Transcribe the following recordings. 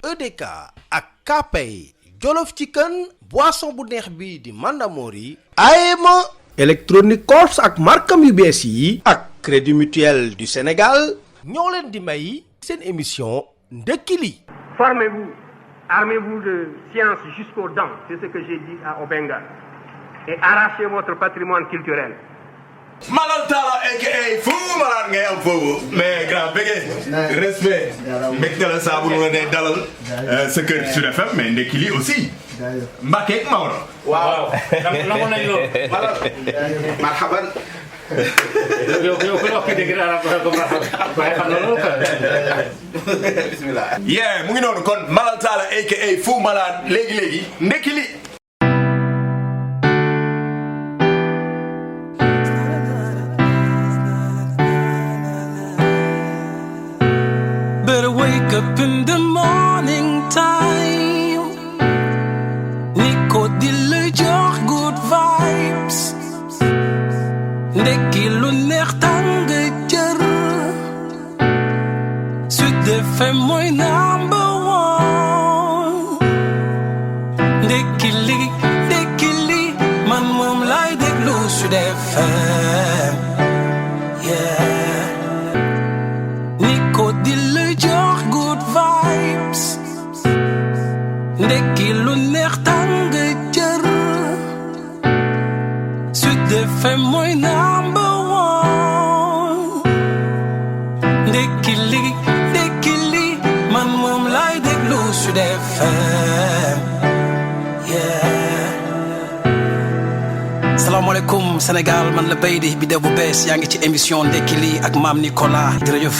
EDK ak KPay Jollof Chicken boisson bu neex bi di Mandamori AEMO Electronic Corps ak markam yu bees yi ak Crédit Mutuel du Sénégal ñoo leen di may seen émission ndekki li. Formez-vous, armez-vous de science jusqu'aux dents, c'est ce que j'ai dit à Obenga, et arrachez votre patrimoine culturel. Malal Talla aka Fou Malade ngay am foofu mais grand bëggee respect mbégte la saabu nu la ne dalal sa kër Sud FM mais ndekki li aussi Mbacké ak Maodo. waaw nangu nañ loolu. marhaban. yow ku wax ki dégg arab ko marhaban waaye xam na loolu quoi. bismillah. yeah mu ngi noonu kon Malal Talla aka Fou Malade léegi ndekki li. Better wake up in the morning time. Nico dille jox good vibes. Ndekki lu neex tàng jër. Sud FM mooy number one. Ndekki li man moom lay déglu Sud FM. Yeah. Nico dille jox good vibes. Ndekki lu neex tàng jër. Sud FM mooy number one. Ndekki li man moom lay déglu Sud FM. Yeah. Salaamaaleykum Sénégal man la Beydi bi bu bees yaa ngi ci émission ndekki li ak maam Nicolas jërëjëf.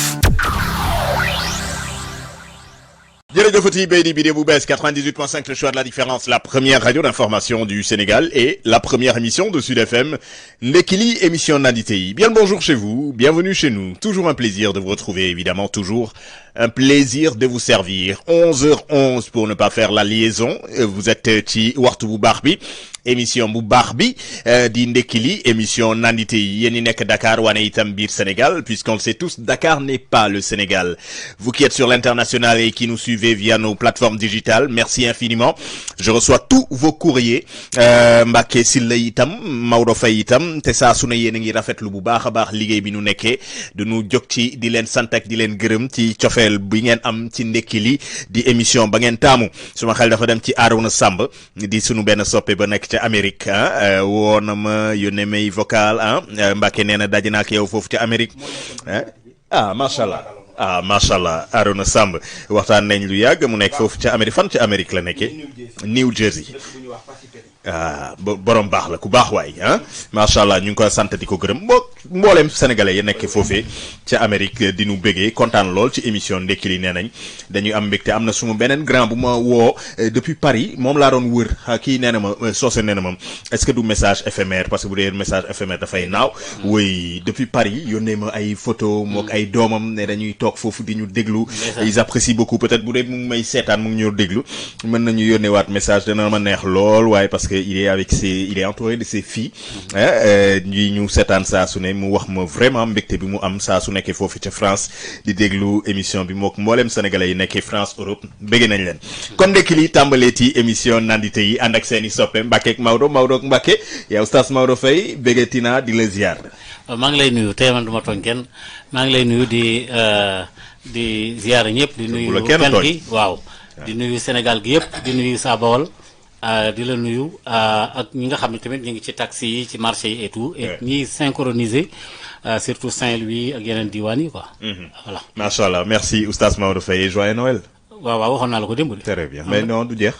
Jërëjëfati Beydi Bidé bu bees 98.5 le choix de la différence, la première radio d'information du Sénégal et la première émission de Sud FM ndekki li émission nandite yi. Bien le bonjour chez vous, bienvenue chez nous. Toujours un plaisir de vous retrouver, évidemment toujours un plaisir de vous servir. 11h11 pour ne pas faire la liaison. Vous êtes ci waxtu bu baax bi. Émission bu baax bi di ndekki li émission nandite yi yéen ñi nekk Dakar wane itam biir Sénégal puisqu'on le sait tous, Dakar n'est pas le Sénégal. Vous qui êtes sur l'international et qui nous suivez via nos plateformes digitales, merci infiniment. Je reçois tous vos courriers. Mbacké Sylla itam Maodo Faye itam te saa su ne yéen a ngi rafetlu bu baax a baax liggéey bi nu nekkee du nu jóg ci di leen sant ak di leen gërëm ci cofeel bi ngeen am ci ndekki li di émission ba ngeen taamu. Suma xel dafa dem ci Arouna Samb di sunu benn soppe ba nekk ca Amérique woo na ma yónnee may vocal Mbacké nee na daje naa ak yow foofu ca Amérique macha allah Arouna Samb waxtaan nañ lu yàgg mu nekk foofu ca Amérique fan ca Amérique la nekkee New Jersey. borom baax la ku baax waay macha allah ñu ngi koy sant di ko gërëm mbooleem sénégalais yi nekk foofee ca Amérique di nu bëggee kontaan lool ci émission ndekki li nee nañ dañuy am mbégte am na suma beneen grand bu ma woo depuis Paris moom laa doon wër kii nee na ma soose nee na ma est-ce que du message éphémère parce que bu dee message éphémère dafay naaw oui depuis Paris yónnee ma ay photo mook ay doomam ne dañuy toog foofu di ñu déglu ils apprécient beaucoup peut-être bu dee mu ngi may seetaan mu ngi ñu déglu mën nañu yónnee waat message dana ma neex lool waaye parce que il est entouré de ses filles ñi ñu seetaan saa su ne mu wax ma vraiment mbégte bi mu am saa su nekkee foofu ca France di déglu émission bi mook mboolem sénégalais yi nekkee France Europe bëgg nañ leen kon ndekki li tàmbaleeti émission nandite yi ànd ak seeni soppe Mbacké ak Maodo ak Mbacké yaa oustaz Maodo Faye bëggatina di la ziar. maa ngi lay nuyu tey man du ma tooñ kenn maa ngi lay nuyu di ziar ñëpp di nuyu kenn gi waaw di nuyu Sénégal gi yëpp di nuyu saa Bawol di la nuyu ak ñi nga xam ne tamit ñu ngi ci taxi yi ci marché yi et tout et ñiy synchroniser surtout Saint-Louis ak yeneen diwaan yi quoi. Voilà. Macha allah merci oustaz Maodo Faye joyeux Noël. waaw waxoon naa la ko démb de. très bien mais non du jeex.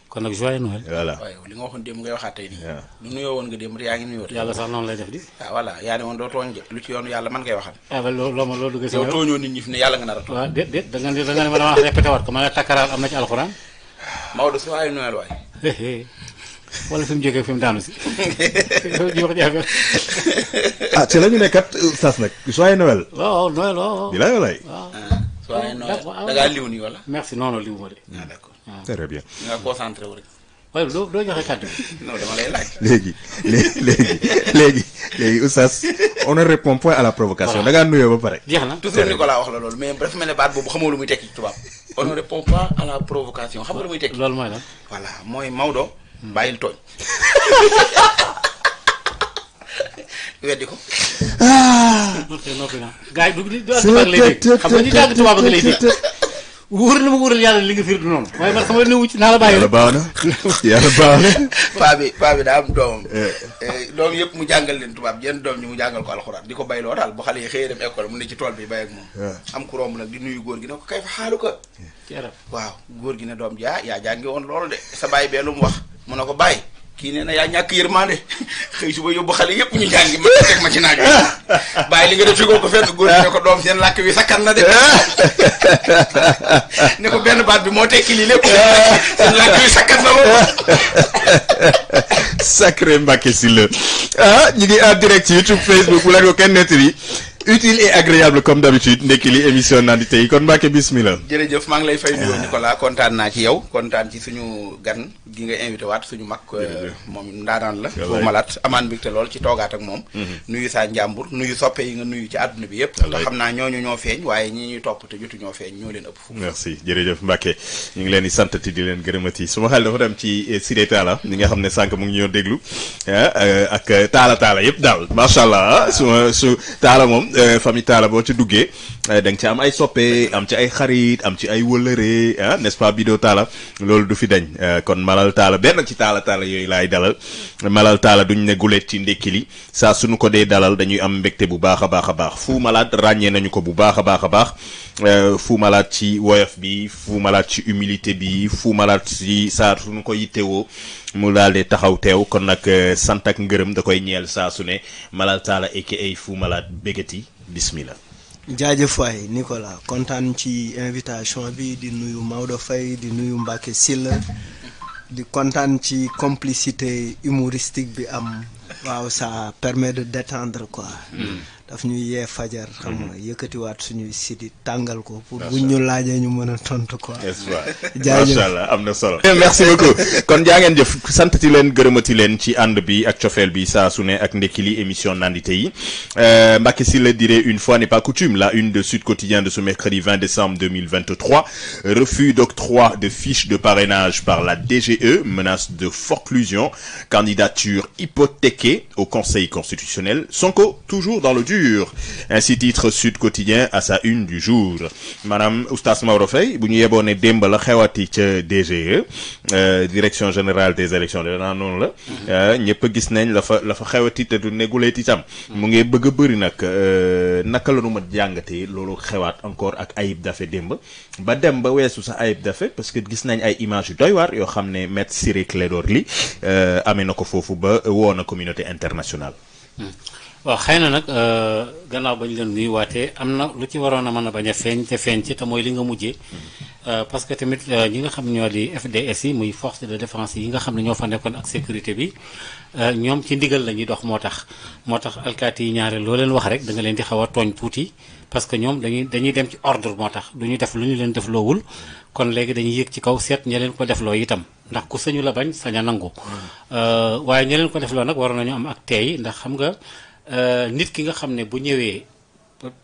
kon nag joyeux Noël. voilà waaw li nga waxoon démb ngay waxaat tey nii. waaw lu nuyoo woon nga démb te yaa ngi nuyoo. yàlla sax noonu lay def di. voilà yaa ne woon doo tooñ lu ci yoonu yàlla man ngay waxal. loolu dugg si yow tooñoo nit ñi fi ne yàlla nga nar a tooñ. waaw déet da nga ne ma dama wax répété waat ko ma nga takkaraal am na ci alxuraan. Maodo si waayu Noël waay. wala fi mu jógee fi mu daanu si. ci la ñu nekkat sas nag joyeux Noël. waaw Noël waaw. di la walaay. joyeux Noël da ngaa liw nii wala. merci non liw ma de. d'accord. très bien. nga concentré wu rek. waaye doo joxe kàddu gi. non dama lay laaj. léegi oustaz on ne répond point à la provocation. da ngaa nuyoo ba pare. jeex na toujours Nicolas wax la loolu mais dafa mel ne baat boobu xamoo lu muy tekki ci tubaab. on ne répond pas à la provocation xam nga lu muy tekki. loolu mooy lan. voilà mooy Maodo. bàyyil tooñ. weddi ko. noppi naa gars yi du tubaab lay dégg xam nga ñu jàng tubaab ak lay dégg wóor na ma wóoral yàlla li nga firi du noonu waaye man sama newu ci naa la bàyyi yàlla baax na yàlla baax na. paa bi daa am doomam. doom yëpp mu jàngal leen tubaab jenn doom ñi mu jàngal ko alxuraan di ko bayloo daal bu xale yi xëyee dem école mu ne ci tool bi bay ak moom. am ku romb nag di nuyu góor gi ne ko kay fa xaalu ko. ci arab waaw góor gi ne doom ji yaa jàngi woon loolu de sa bàyyi bee lu mu wax mu ne ko bàyyi kii nee na yaa ñàkk yërmande xëy suba yóbbu xale yëpp ñu jàngi ma teg ma ci naaj wi bàyyi li nga def tegoo ko fenn góor gi ne ko doom seen làkk wi sakkan na de ne ko benn baat bi moo tekki lii lépp seen làkk wi sakkan na loolu. Sacré Mbacké Sylla ñu ngi en direct ci YouTube Facebook bu leen ko kenn nettali utile et agréable comme d'habitude ndekki li émission nandite yi kon Mbacké bismillah. jërëjëf maa ngi lay fay nuyoo Nicolas kontaan naa ci yow kontaan ci suñu gan gi nga invité waat suñu mag moom ndaanaan la Fou Malade amaan mbégte lool ci toogaat ak moom nuyu saa njàmbur nuyu soppe yi nga nuyu ci àdduna bi yëpp te xam naa ñooñu ñoo feeñ waaye ñi ñuy topp te jotu ñoo feeñ ñoo leen ëpp fu merci jërëjëf Mbacké ñu ngi leen di santati di leen gërëmati suma xel dafa dem ci Sidé Talla ñi nga xam ne sànq mu ngi ñoo déglu ak Talla yëpp daal macha allah su Talla moom famille Talla boo ci duggee da nga ci am ay soppe am ci ay xarit am ci ay wëllëre n'est-ce pas Bido Talla loolu du fi dañ kon Malal Talla benn ci Talla yooyu laay dalal Malal Talla duñ ne guleet ci ndekki li saa suñu ko dee dalal dañuy am mbégte bu baax a baax a baax Fou Malade ràññee nañu ko bu baax a baax a baax Fou Malade ci woyof bi Fou Malade ci humilité bi Fou Malade ci saa suñu ko yittewoo mu daal di taxaw teew kon nag sant ak ngërëm da koy ñeel saa su ne Malal Talla aka Fou Malade bégati bismillah. jaajëf waay Nicolas kontaan ci invitation bi di nuyu Maodo Faye di nuyu Mbacké Sylla di kontaan ci complicité humoristique bi am waaw ça permet de détendre quoi. daf ñuy yee fajar xam nga yëkkatiwaat suñuy sidi tàngal ko pour buñ ñu laajee ñu mën a tontu quoi. jaajëf macha allah am na solo. merci beaucoup kon jaa ngeen jëf santati leen gërëmati leen ci ànd bi ak cofeel bi saa su ne ak ndekki li émission nandite yi Mbacké Sylla dirait une fois n'est pas coutume la une de Sud Quotidien de ce mercredi 20 décembre 2023 refus d'octroi de fiches de parrainage par la DGE menace de forclusion candidature hypothéquée au Conseil constitutionnel Sonko toujours dans le dur ainsi titre Sud Quotidien à sa une du jour maanaam oustaz Maodo Faye bu ñu yeboo ne démb la xewati ca DGE direction générale des élections danaa noonu la ñëpp gis nañ la fa xewati te du neguleet itam mu ngi bëgg a bëri nag naka la nu ma jàngatee loolu xewaat encore ak Ayib Daffé démb ba dem ba weesu sax Ayib Daffé parce que gis nañ ay images yu doy waar yoo xam ne maître Ciré Clédor Ly amee na ko foofu ba woo na communauté internationale. waaw xëy na nag gannaaw bañ leen nuyuwaatee am na lu ci waroon a mën a bañ a feeñ ci te mooy li nga mujjee parce que tamit ñi nga xam ñoo di FDS yi muy force de défense yi nga xam ne ñoo fa nekkoon ak sécurité bi ñoom ci ndigal la ñuy dox moo tax alkaati yi ñaare loo leen wax rek da nga leen di xaw a tooñ tuuti parce que ñoom dañuy dem ci ordre moo tax du ñu def lu ñu leen def loowul kon léegi dañuy yéeg ci kaw seet ña leen ko defloo itam ndax ku sañu la bañ sañ a nangu waaye ña leen ko defloo nag waroon nañu am ak teey ndax xam nga nit ki nga xam ne bu ñëwee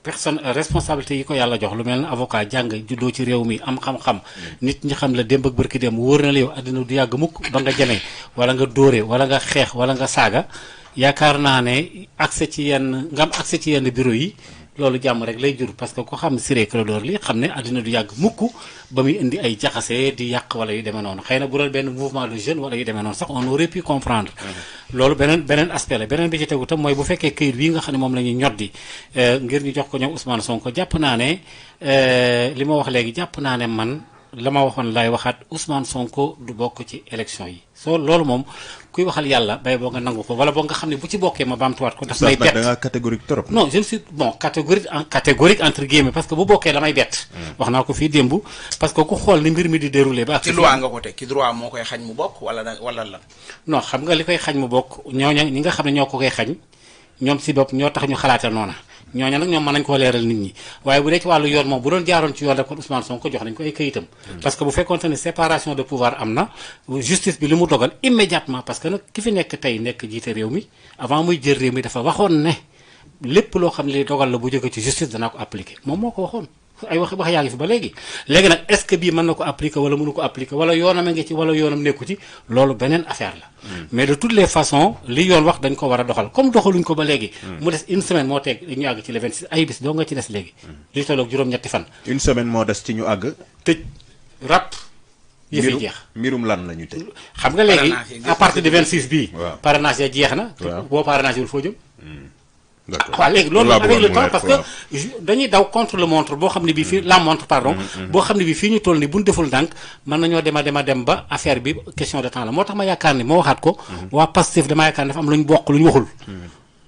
personne responsabilité yi ko yàlla jox lu mel ne avocat jàng juddoo ci réew mi am xam-xam nit ñi xam la démb ak bërki dem wóor na la yow àddina du yàgg mukk ba nga jamee wala nga dóore wala nga xeex wala nga saaga yaakaar naa ne accès ci yenn bureau yi loolu jàmm rek lay jur parce que ko xam Ciré Clédor Ly xam ne àddina du yàgg mukk ba muy indi ay jaxase di yàq wala yu demee noonu xëy na bu doon benn mouvement de jeunes wala yu demee noonu sax on aurait pu comprendre loolu beneen aspect la beneen bi ci tegu tam mooy bu fekkee këyit wi nga xam ne moom la ñuy ñoddi ngir ñu jox ko ñoom Ousmane Sonko jàpp naa ne li ma wax léegi jàpp naa ne man la ma waxoon laay waxaat Ousmane Sonko du bokk ci élection yi loolu moom kuy waxal yàlla bay boo nga nangu ko wala boo nga xam ne bu ci bokkee ma baamtuwaat ko daf may bett da nga catégorique trop. non je ne suis bon catégorique entre guillemets parce que bu bokkee damay bett wax naa ko fii démb parce que ku xool ni mbir mi di déroulé ba ci loi nga ko teg ci droit moo koy xañ mu bokk wala lan non xam nga li koy xañ mu bokk ñi nga xam ne ñoo ko koy xañ ñoom si bopp ñoo tax ñu xalaate noona ñooñu nag ñoom mën nañ koo leeral nit ñi waaye bu dee ci wàllu yoon moom bu doon jaaroon ci yoon rek kon Ousmane Sonko jox nañ ko ay këyitam parce que bu fekkoonte ne séparation de pouvoir am na justice bi li mu dogal immédiatement parce que nag ki fi nekk tey nekk jiite réew mi avant muy jël réew mi dafa waxoon ne lépp loo xam ne li dogal la bu jóge ci justice danaa ko appliquer moom moo ko waxoon ay wax yaa ngi fi ba léegi nag est-ce que bii mën na ko appliquer wala mënu ko appliquer wala yoonam a ngi ci wala yoonam nekku ci loolu beneen affaire la mais de toutes les façons li yoon wax dañ ko war a doxal comme doxaluñ ko ba léegi mu des une semaine moo teeg ñu àgg ci le 26 ay bis doo nga ci des léegi li tolloog juróom-ñetti fan une semaine moo des ci ñu àgg tëj rap yëf yi jeex mbirum lan la ñu tëj xam nga léegi à partir de 26 bii parrainage ya jeex na boo parrainage wul foo jëm d'accord waaw léegi loolu avec le temps parce que dañuy daw contre le montre boo xam ne bii fii la montre pardon boo xam ne bii fii ñu toll ni buñ deful ndànk mën nañoo dem ba affaire bi question de temps la moo tax ma yaakaar ni moo waxaat ko waa Pastef dama yaakaar ne dafa am lu ñu bokk lu ñu waxul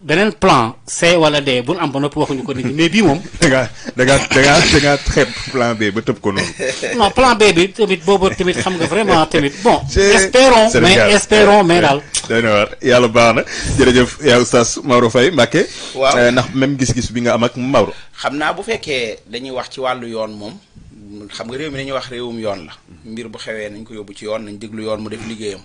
beneen plan C wala D bu ñu am ba noppi waxuñu ko nit ñi mais bii moom da nga xeeb plan B ba tëb ko noonu non plan B bi tamit boobu tamit xam nga vraiment tamit bon espérons mais daal doy na war yàlla baax na jërëjëf yaa oustaz Maodo Faye Mbacké waaw ndax même gis-gis bi nga am ak Maodo xam naa bu fekkee dañuy wax ci wàllu yoon moom xam nga réew mi dañuy wax réewum yoon la mbir bu xewee nañ ko yóbbu ci yoon nañ déglu yoon mu def liggéeyam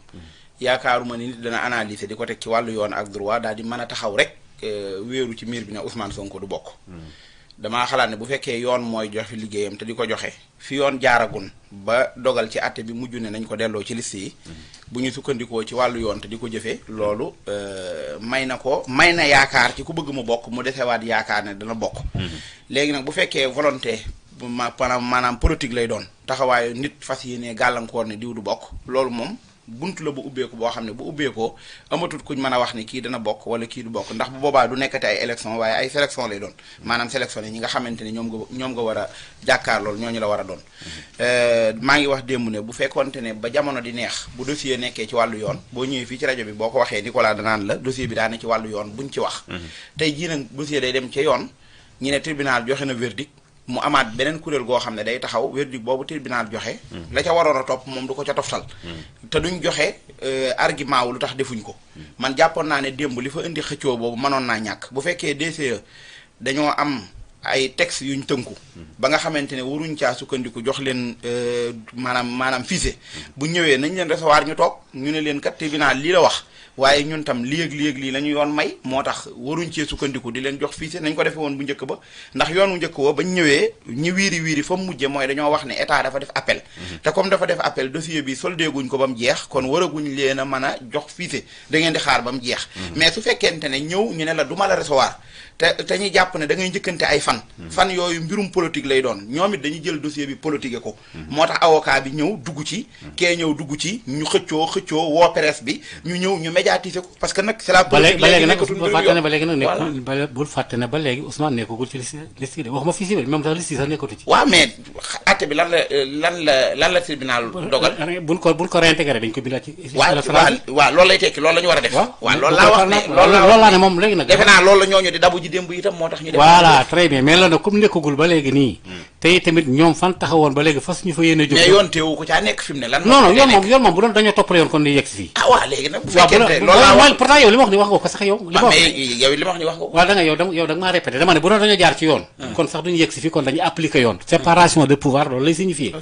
yaakaaruma ni nit dana analyser di ko teg ci wàllu yoon ak droit daal di mën a taxaw rek wéeru ci miir bi ne Ousmane Sonko du bokk damaa xalaat ne bu fekkee yoon mooy joxe liggéeyam te di ko joxe fi yoon jaaragun ba dogal ci àtte bi mujj ne nañ ko delloo ci liste yi bu ñu sukkandikoo ci wàllu yoon te di ko jëfee loolu may na yaakaar ci ku bëgg mu bokk mu desewaat yaakaar ne dana bokk léegi nag bu fekkee volonté maanaam politique lay doon taxawaayu nit fas yéene gàllankoor ne diw du bokk loolu moom buntu la bu ubbeeku boo xam ne bu ubbeekoo amatul kuñ mën a wax ni kii dana bokk wala kii du bokk ndax bu boobaa du nekkati ay élection waaye ay sélection lay doon maanaam sélectionné ñi nga xamante ne ñoom nga war a jàkkaar loolu ñooñu la war a doon maa ngi wax démb ne bu fekkonte ne ba jamono di neex bu dossier nekkee ci wàllu yoon boo ñëwee fii ci rajo bi boo ko waxee Nicolas danaan la dossier bi daane ci wàllu yoon buñ ci wax tey jii nag dossier day dem ci yoon ñi ne tribunal joxe na verdict mu amaat beneen kuréel goo xam ne day taxaw verdict boobu tribunal joxe la ca waroon a topp moom du ko ca toftal te duñ joxe argument wu lu tax defuñ ko man jàppoon naa ne démb li fa indi xëccoo boobu mënoon naa ñàkk bu fekkee DCE dañoo am ay texte yuñ tënku ba nga xamante ne waruñ caa sukkandiku jox leen maanaam fiise bu ñëwee nañ leen recevoir ñu toog ñu ne leen kat tribunal lii la wax waaye ñun tam lii la ñu yoon may moo tax waruñ cee sukkandiku di leen jox fiise nañ ko defee woon bu njëkk ba ndax yoon bu njëkk ba bañ ñëwee ñi wiiri fa mu mujje mooy dañoo wax ne état dafa def appel te comme dafa def appel dossier bi soldé guñ ko ba mu jeex kon waraguñ leen a mën a jox fiise da ngeen di xaar ba mu jeex mais su fekkente ne ñëw ñu ne la du ma la recevoir te ñuy jàpp ne da ngay njëkkante ay fan yooyu mbirum politique lay doon ñoom it dañuy jël dossier bi politique ko moo tax avocat bi ñëw dugg ci kee ñëw dugg ci ñu xëccoo woo presse bi ñu ñëw ñu médiatiser ko parce que nag c'est la politique ba léegi nag bul fàtte ne ba léegi Ousmane nekkagul ci liste yi de waxuma fii si même sax liste yi sax nekkatu ci waaw mais àtte bi lan la tribunal dogal buñ ko réintégré dañ ko bindaat ci waaw loolu lay tekki loolu la ñu war a def waaw loolu laa wax ne loolu laa ne moom léegi nag defe naa loolu la ñooñu di dabu ji démb itam moo tax ñu def voilà très bien mais loolu nag comme nekkagul ba léegi nii tey tamit ñoom fan taxawoon ba léegi fas ñu fa yéene jóg mais yoon teewu ko caa nekk fi mu ne lan non yoon moom bu doon dañoo toppale yoon kon di yegg si fii waaw léegi nag bu fekkente loolu laa wax pourtant yow li ma wax ni wax nga ko sax yow li ma wax ni wax nga ko waaw da nga yow da nga maa répété dama ne bu doon dañoo jaar ci yoon kon sax duñu yegg si fii kon dañuy appliquer yoon séparation de pouvoir loolu lay signifier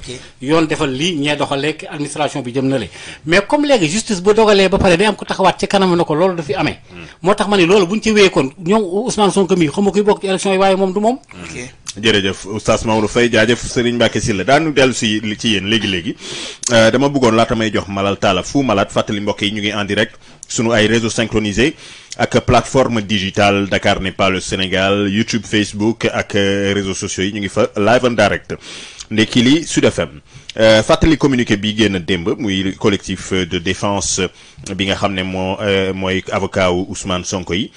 yoon defal lii ñee doxal lekk administration bi jëm na le mais comme léegi justice bu dogalee ba pare day am ko taxawaat ci kanam na ko loolu du fi amee moo tax ma ne loolu buñ ci wéyee kon ñoom Ousmane Sonko mi xam nga kuy bokk ci élection yi waaye moom du moom jërëjëf oustaz Maodo Faye jaajëf Serigne Mbacké Sylla daanu dellu si ci yéen léegi dama bëggoon laata may jox Malal Talla Fou Malade fàttali mbokk yi ñu ngi en direct sunu ay réseaux synchronisés ak plateforme digitale Dakar n'est pas le Sénégal YouTube Facebook ak réseaux sociaux yi ñu ngi fa live and direct ndekki li Sud FM fàttali communiqué bi génn démb muy collectif de défense bi nga xam ne mooy avocat wu Ousmane Sonko yi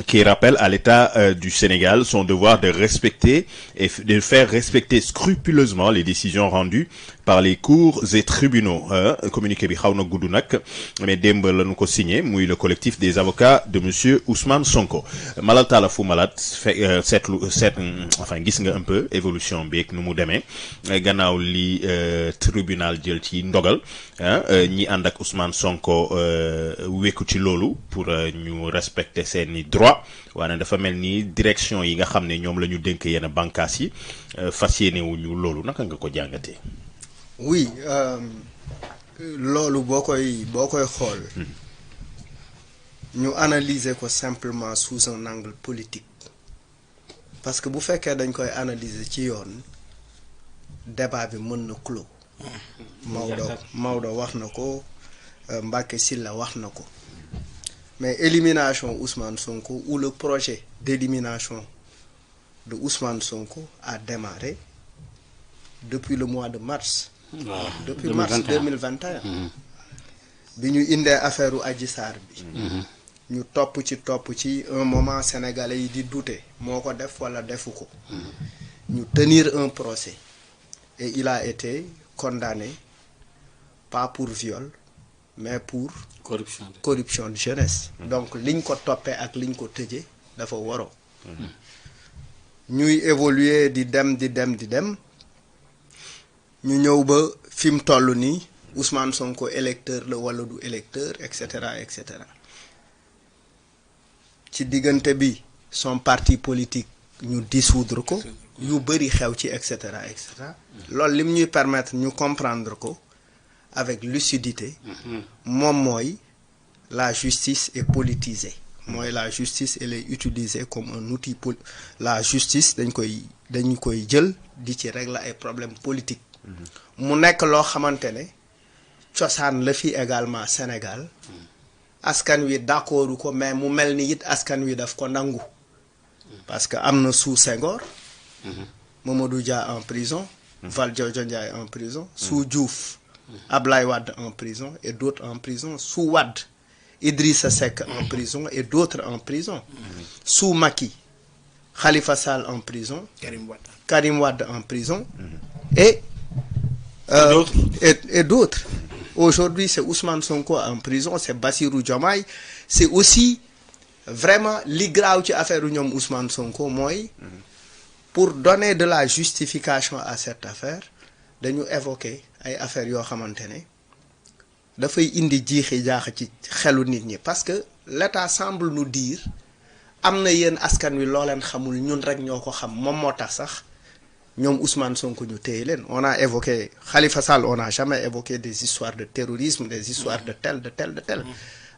qui rappelle à l'État du Sénégal son devoir de respecter et de faire respecter scrupuleusement les décisions rendues par les cours et tribunaux communiqué bi xaw na gudd nag mais démb lañu ko signé muy le collectif des avocats de monsieur Ousmane Sonko Malal Talla Fou Malade enfin gis nga un peu évolution bi ak nu mu demee gannaaw li tribunal jël ci ndogal ñi ànd ak Ousmane Sonko wékku ci loolu pour ñu respecter seeni droit waaye dafa mel ni direction yi nga xam ne ñoom la ñu dénk yenn bànqaas yi fas yéene wuñu loolu naka nga ko jàngatee. oui loolu boo koy xool ñu analyser ko simplement sous un angle politique parce que bu fekkee dañ koy analyser ci yoon débat bi mën na clos. Maodo wax na ko Mbacké Sylla wax na ko mais élimination Ousmane Sonko ou le projet d'élimination de Ousmane Sonko a démarré depuis le mois de mars. Depuis mars 2021. bi ñu indee affaire u Adji Sarr bi. ñu topp ci un moment sénégalais yi di douter moo ko def wala defu ko. ñu tenir un procès et il a été condamné pas pour viol mais pour corruption de jeunesse. donc liñ ko toppee ak liñ ko tëjee dafa waroo. ñuy évoluer di dem ñu ñëw ba fi mu toll nii Ousmane Sonko électeur la wala du électeur et cetera. ci diggante bi son parti politique ñu dissoudre ko yu bëri xew ci et cetera. loolu lim ñuy permettre ñu comprendre ko avec lucidité moom mooy la justice est politisée. mooy la justice elle est utilisée comme un outil la justice dañ koy jël di ci régler ay problèmes politiques. mu nekk loo xamante ne cosaan la fi également Sénégal. askan wi d'accordu ko mais mu mel ni it askan wi daf ko nangu. parce que am na sous Senghor. Mamadou Dia en prison. Valdiodio Ndiaye en prison. sous Diouf. Ablaye Wade en prison et d'autres en prison sous Wade. Idrissa Seck en prison et d'autres en prison. Sous Macky. Khalifa Sall en prison. Karim Wade en prison. Et d'autres. Aujourd'hui, c'est Ousmane Sonko en prison, c'est Bassirou Diomaye. C'est aussi vraiment li graaw ci affaire u ñoom Ousmane Sonko mooy pour donner de la justification à cette affaire dañu évoquer ay affaires yoo xamante ne dafay indi jiixi jaaxa ci xelu nit ñi parce que l'État semble nous dire am na yéen askan wi loo leen xamul ñun rek ñoo ko xam moom moo tax sax ñoom Ousmane Sonko ñu téye leen on a évoqué Khalifa Sall on n'a jamais évoqué des histoires de terrorisme des histoires de tel.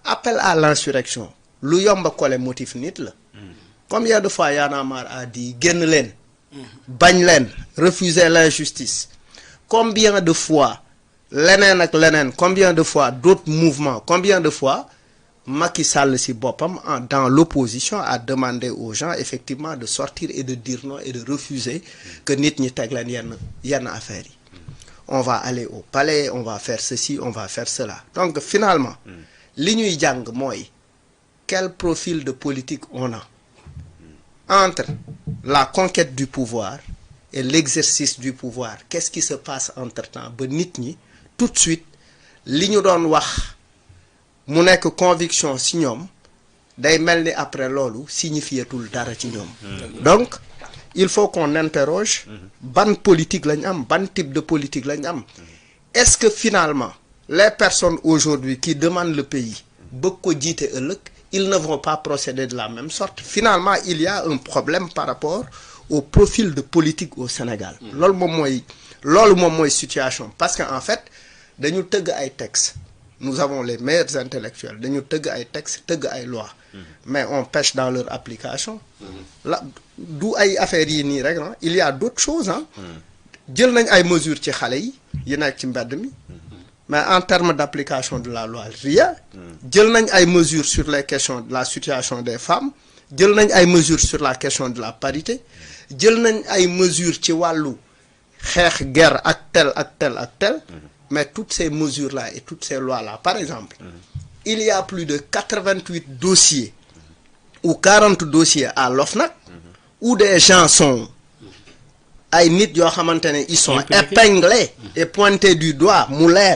Appel à l'insurrection lu yomba kole motif nit la. Combien de fois Y'en a marre a dit génn leen. bañ leen refuser l'injustice. Combien de fois leneen ak leneen combien de fois d'autres mouvements combien de fois Macky Sall si boppam dans l'opposition a demandé aux gens effectivement de sortir et de dire non et de refuser que nit ñi teg leen yenn affaires yi. On va aller au palais on va faire ceci on va faire cela donc finalement li ñuy jàng mooy quel profil de politique on a entre la conquête du pouvoir et l'exercice du pouvoir qu'est-ce qui se passe entre-temps ba nit ñi tout de suite li ñu doon wax mu nekk conviction ci ñoom day mel ni après loolu signifietul dara ci ñoom. Donc il faut qu'on interroge ban politique lañ am ban type de politique lañ am. Est-ce que finalement les personnes aujourd'hui qui demandent le pays bëgg ko jiite ëllëg ils ne vont pas procéder de la même sorte. Finalement il y a un problème par rapport au profil de politique au Sénégal. loolu moom mooy situation parce que en fait dañu tëgg ay textes. Nous avons les meilleurs intellectuels dañu tëgg ay textes tëgg ay lois mais on pêche dans leur application la du ay affaires yi nii rek il y a d'autres choses jël nañ ay mesures ci xale yi nekk ci mbedd mi mais en termes d'application de la loi rien jël nañ ay mesures sur les questions de la situation des femmes jël nañ ay mesures sur la question de la parité jël nañ ay mesures ci wàllu xeex guerre ak tel mais toutes ces mesures-là et toutes ces lois-là, par exemple, il y a plus de 88 dossiers ou 40 dossiers à l'OFNAC où des gens sont ils sont épinglés et pointés du doigt, moulés,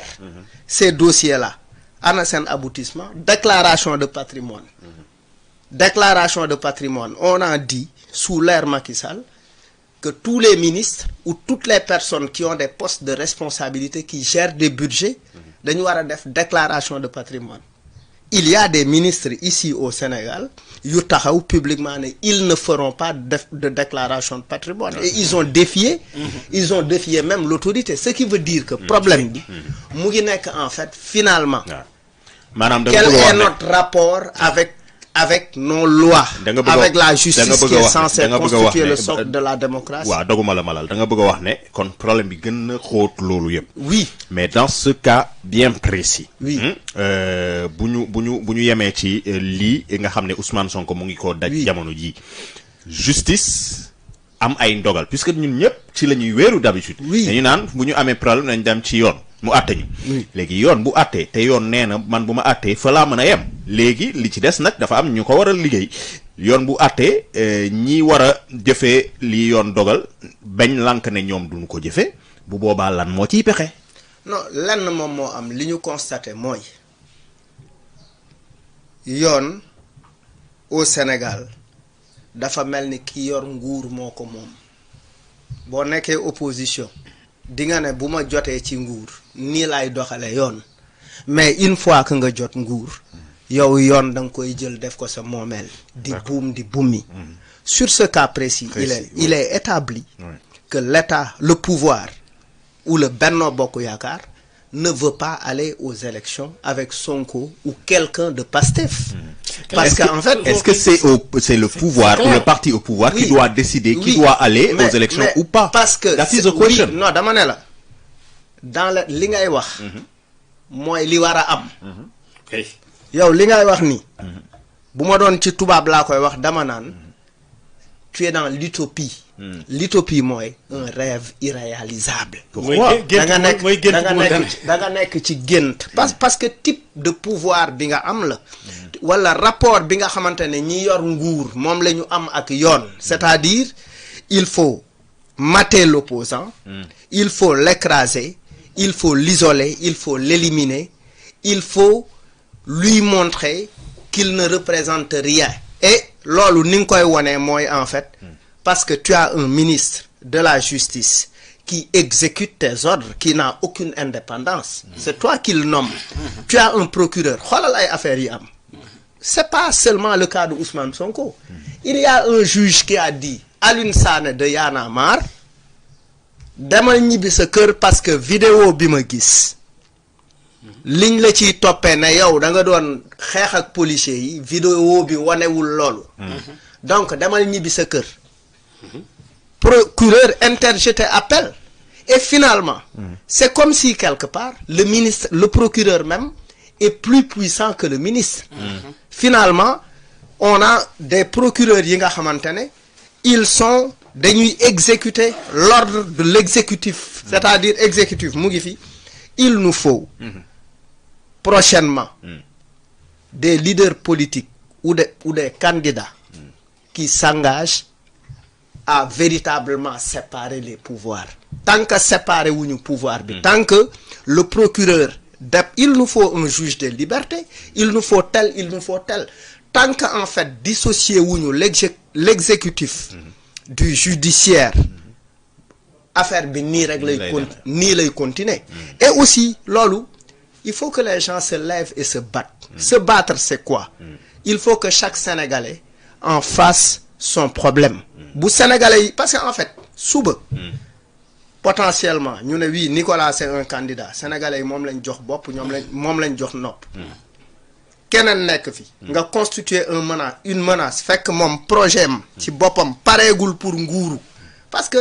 ces dossiers-là. Ana sen aboutissement, déclaration de patrimoine. Déclaration de patrimoine, on a dit, sous l'ère Macky Sall, que tous les ministres ou toutes les personnes qui ont des postes de responsabilité qui gèrent des budgets dañu war a def déclaration de patrimoine. Il y a des ministres ici au Sénégal yu taxaw publiquement ne ils ne feront pas de déclaration de patrimoine et ils ont défié même l'autorité ce qui veut dire que problème bi mu ngi nekk en fait finalement quel est notre rapport avec avec nos lois, avec la justice qui est censée constituer le socle de la démocratie. waaw doguma la malal da nga bëgg a wax ne kon problème bi gën a xóot loolu yëpp. Oui. Mais dans ce cas bien précis. Oui. bu ñu yemee ci lii nga xam ne Ousmane Sonko mu ngi ko daj jamono ji justice am ay ndogal puisque ñun ñëpp ci la ñuy wéeru d'habitude. Oui. dañu naan bu ñu amee problème nañ dem ci yoon mu àtte ñu. léegi yoon bu àttee te yoon nee na man bu ma àttee fa laa mën a yem léegi li ci des nag dafa am ñu ko war a liggéey yoon bu àttee ñi war a jëfee li yoon dogal bañ lànk ne ñoom duñu ko jëfee bu boobaa lan moo ciy pexe. non lenn moom moo am li ñu constaté mooy yoon au Sénégal dafa mel ni ki yor nguur moo ko moom boo nekkee opposition di nga ne bu ma jotee ci nguur nii lay doxale yoon mais une fois que nga jot nguur yow yoon da nga koy jël def ko sa moomeel di buum di bumi. Sur ce cas précis il est établi que l'État, le pouvoir ou le Benno Bokk Yaakaar ne veut pas aller aux élections avec Sonko ou quelqu'un de Pastef. Parce qu'en fait, est-ce que c'est le pouvoir ou le parti au pouvoir qui doit décider qui doit aller aux élections ou pas? Parce que that is the question. Non dama ne la dans li ngay wax mooy li war a am. yow li ngay wax ni bu ma doon ci tubaab laa koy wax dama naan tu es dans l'utopie. L'utopie mooy un rêve irréalisable. Pourquoi? da nga nekk ci gént. parce que type de pouvoir bi nga am la. wala rapport bi nga xamante ne ñi yor nguur moom la ñu am ak yoon. c'est-à-dire il faut mater l'opposant il faut l'écraser, il faut l'isoler, il faut l'éliminer, il faut lui montrer qu'il ne représente rien. Et loolu ni nga koy wone mooy en fait parce que tu as un ministre de la justice qui exécute tes ordres, qui n'a aucune indépendance. C'est toi qui le nommes. Tu as un procureur. Xoolal ay affaires yi am. C'est pas seulement le cas de Ousmane Sonko. Il y a un juge qui a dit Alioune Sané de Y'en a marre demal ñibbi sa kër parce que vidéo bi ma gis liñ la ciy toppee ne yow da nga doon xeex ak policiers yi vidéo bi wanewul loolu. Donc demal ñibbi sa kër. Procureur interjeté appel et finalement c'est comme si quelque part le procureur même est plus puissant que le ministre. Finalement on a des procureurs yi nga xamante ne ils sont dañuy exécuter l'ordre de l'exécutif, c'est-à-dire exécutif mu ngi fi. Il nous faut prochainement des leaders politiques ou des candidats qui s'engagent à véritablement séparer les pouvoirs. Tant que séparer wuñu pouvoir bi, tant que le procureur il nous faut un juge des libertés, il nous faut tel, tant que en fait dissocier wuñu l'exécutif du judiciaire, affaire bi nii rek lay continuer. Et aussi loolu il faut que les gens se lèvent et se battent. Se battre c'est quoi? Il faut que chaque Sénégalais en fasse son problème. Bu Sénégalais yi parce que en fait suba potentiellement ñu ne oui Nicolas c'est un candidat, Sénégalais yi moom lañ jox bopp moom lañ jox nopp. Keneen nekk fi nga constituer une menace fekk moom projet am ci boppam pareegul pour nguuru. Parce que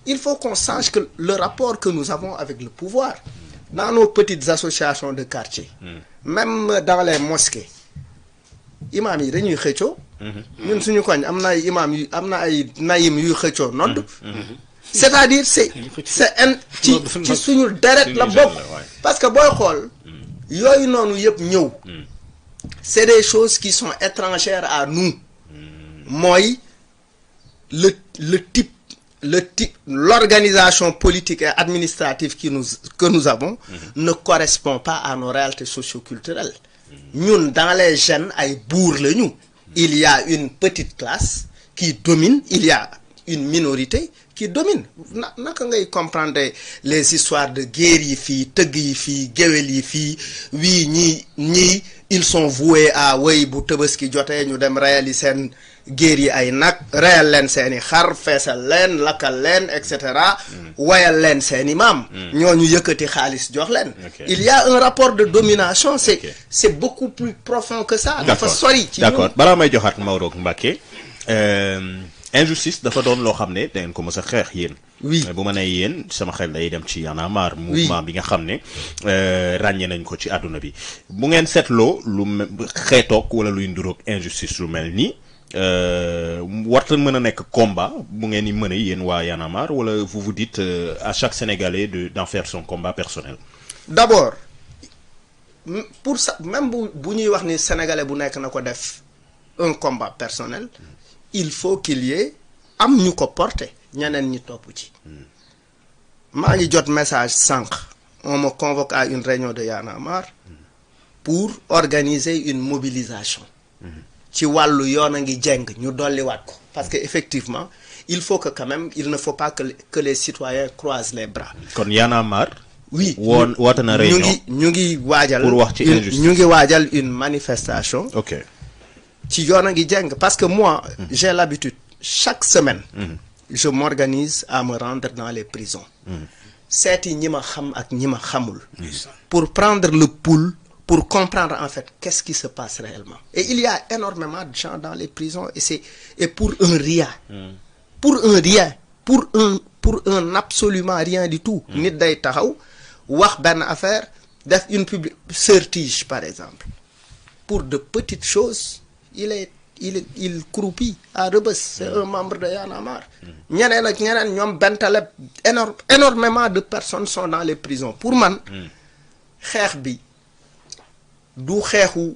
il faut qu'on sache que le rapport que nous avons avec le pouvoir dans nos petites associations de quartier, même dans les mosquées, imam yi dañuy xëccoo. ñun suñu koñ am na ay imam yu am na ay nayim yuy xëccoo nodd. C'est-à-dire ci suñu deret la bokk. Parce que booy xool yooyu noonu yëpp ñëw. C'est des choses qui sont étrangères à nous. Mooy l'organisation politique et administrative que nous avons ne correspond pas à nos réalités socio-culturelles. Ñun dans les gènes ay buur lañu. Il y a une petite classe qui domine, il y a une minorité qui domine. Naka ngay comprendre les histoires de guerre yi fii tëgg yi fii géwél yi fii oui ñii ils sont voués à way bu Tabaski jotee ñu dem reyali géer yi ay nag reyal leen seeni xar feesal leen lakkal leen et cetera wayal leen seeni maam ñooñu yëkkati xaalis jox leen il y a un rapport de domination c'est beaucoup plus profond que ça dafa sori ci d'accord balaa may joxaat Maodo Mbacké injustice dafa doon loo xam ne da ngeen ko mës a xeex yéen oui bu ma nee yéen sama xel day dem ci Y'en a marre mouvement bi nga xam ne ràññee nañ ko ci àdduna bi bu ngeen seetloo lu xeetoog wala luy nduroog injustice lu mel nii warta mën a nekk combat bu ngeen di mën a yéen waa Y'en a marre wala vous vous dites à chaque Sénégalais d'en faire son combat personnel. D'abord pour ça même bu ñuy wax ni Sénégalais bu nekk na ko def un combat personnel il faut qu'il y ait am ñu ko porter ñeneen ñi topp ci maa ngi jot message sànq on me convoque à une réunion de Y'en a marre pour organiser une mobilisation ci wàllu yoon a ngi jeng ñu dolliwaat ko parce que effectivement il faut que quand même il ne faut pas que les citoyens croisent les bras. kon Y'en a marre. oui woote na réunion ñu ngi waajal pour wax ci injustice ñu ngi waajal une manifestation. ok ci yoon a ngi jeng parce que moi j'ai l'habitude chaque semaine je m'organise à me rendre dans les prisons seeti ñi ma xam ak ñi ma xamul pour prendre le pouls pour comprendre en fait qu'est-ce qui se passe réellement et il y a énormément de gens dans les prisons et pour un rien pour un absolument rien du tout nit day taxaw wax benn affaire def une sertige par exemple pour de petites choses il croupit à Rebeuss c'est un membre de Y'en a marre ñeneen ak ñeneen ñoom Bentaleb énormément de personnes sont dans les prisons pour man xeex bi du xeexu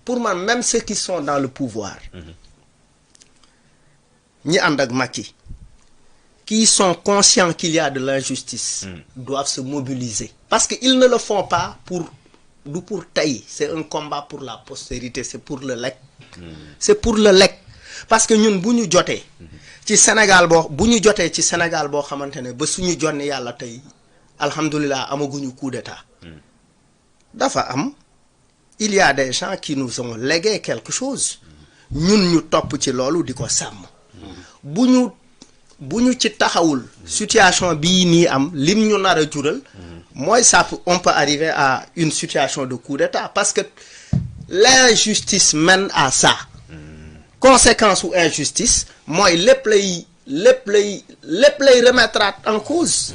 pour man même ceux qui sont dans le pouvoir ñi ànd ak Macky qui sont conscients qu'il y a de l'injustice doivent se mobiliser parce que ils ne le font pas pour tey c'est un combat pour la postérité c'est pour le lekk c'est pour le lekk parce que ñun bu ñu jotee ci Sénégal boo xamante ne ba suñu jonni yàlla tey alhamdulilah amaguñu coup d'état dafa am il y a des gens qui nous ont légué quelque chose ñun ñu topp ci loolu di ko sàmm bu ñu ci taxawul situation bii nii am lim ñu nar a jural mooy ça on peut arriver à une situation de coup d'état parce que l'injustice mène à ça conséquence ou injustice mooy lépp lay remettre en cause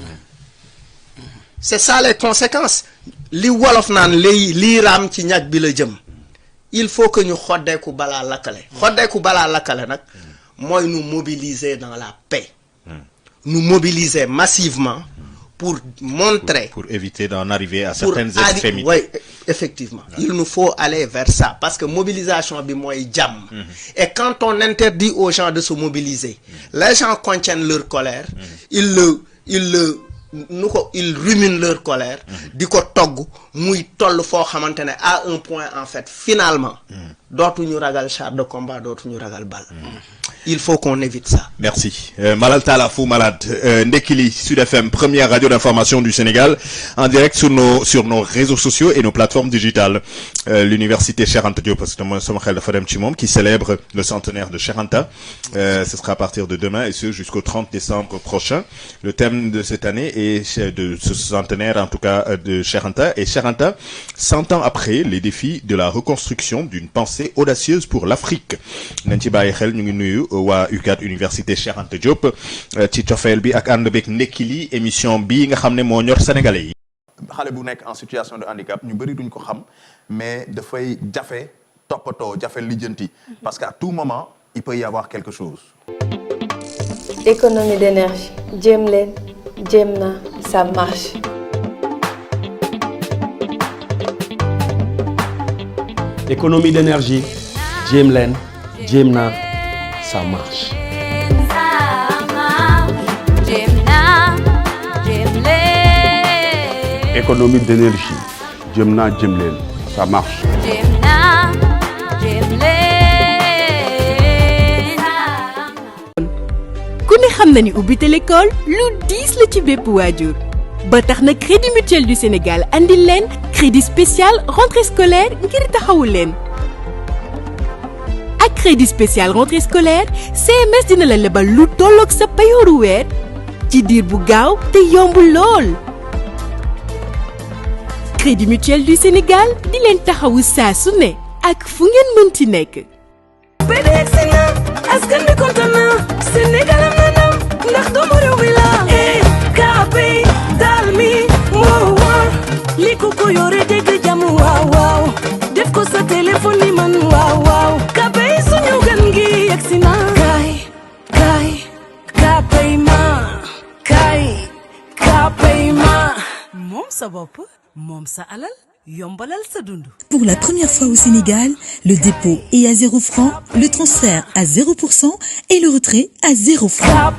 c'est ça les conséquences li wolof naan lii raam ci ñag bi la jëm il faut que ñu xoddeeku balaa lakkale nag mooy nous mobiliser dans la paix nous mobiliser massivement pour montrer pour éviter d'en arriver à certaines extrémités. Oui, effectivement. Il nous faut aller vers ça parce que mobilisation bi mooy jàmm. Et quand on interdit aux gens de se mobiliser, les gens contiennent leur colère, ils ruminent leur colère, di ko togg muy toll foo xamante ne à un point en fait finalement dootuñu ragal char de combat dootuñu ragal balle. Il faut qu'on évite ça. Merci. Malal Talla Fou Malade, Ndeki li Sud FM, première radio d'information du Sénégal, en direct sur nos réseaux sociaux et nos plateformes digitales. L'université Cheikh Anta Diop, parce que moi, sama xel dafa dem ci moom, qui célèbre le centenaire de Cheikh Anta. Ce sera à partir de demain et ce jusqu'au 30 décembre prochain. Le thème de cette année est de ce centenaire, en tout cas, de Cheikh Anta. Et Cheikh Anta, 100 ans après, les défis de la reconstruction d'une pensée audacieuse pour l'Afrique. Nañ ci bàyyi xel, ñu ngi nuyu waa UCAD Université Cheikh Anta Diop ci cofeel bi ak ànd beeg ndekki li émission bi nga xam ne moo ñor sénégalais yi. xale bu nekk en situation de handicap ñu bëri duñ ko xam mais dafay jafe toppatoo jafe lijjanti parce qu'à tout moment il peut y avoir quelque chose. Économie d'énergie jéem leen jéem na ça marche. Économie d'énergie jéem leen jéem na ça marche. Économie d'énergie jéem naa jéem leen ça marche. ku ne xam na ni ubbite l'école lu diis la ci bépp waajur ba tax na Crédit Mutuel du Sénégal andil leen crédit spécial rentrée scolaire ngir taxawu leen. ak crédit spécial rentrée scolaire CMS dina la lebal lu tolloog sa payooru weer ci diir bu gaaw te yomb lool. Crédit Mutuel du Sénégal di leen taxawu saa su ne ak fu ngeen mënti nekk. PDX na askan bi kontaan na Sénégal am na ndam ndax doomu réew mi la KPay daal mi moo war li ko ko yore dégg jàmm waaw waaw def ko sa téléphone ni man waaw waaw KPay suñu gan gi yegsi na KPay ma moom sa bopp moom sa alal yombalal sa dund. Pour la première fois au Sénégal, le dépôt est à 0 francs, le transfert à 0% et le retrait à 0 francs.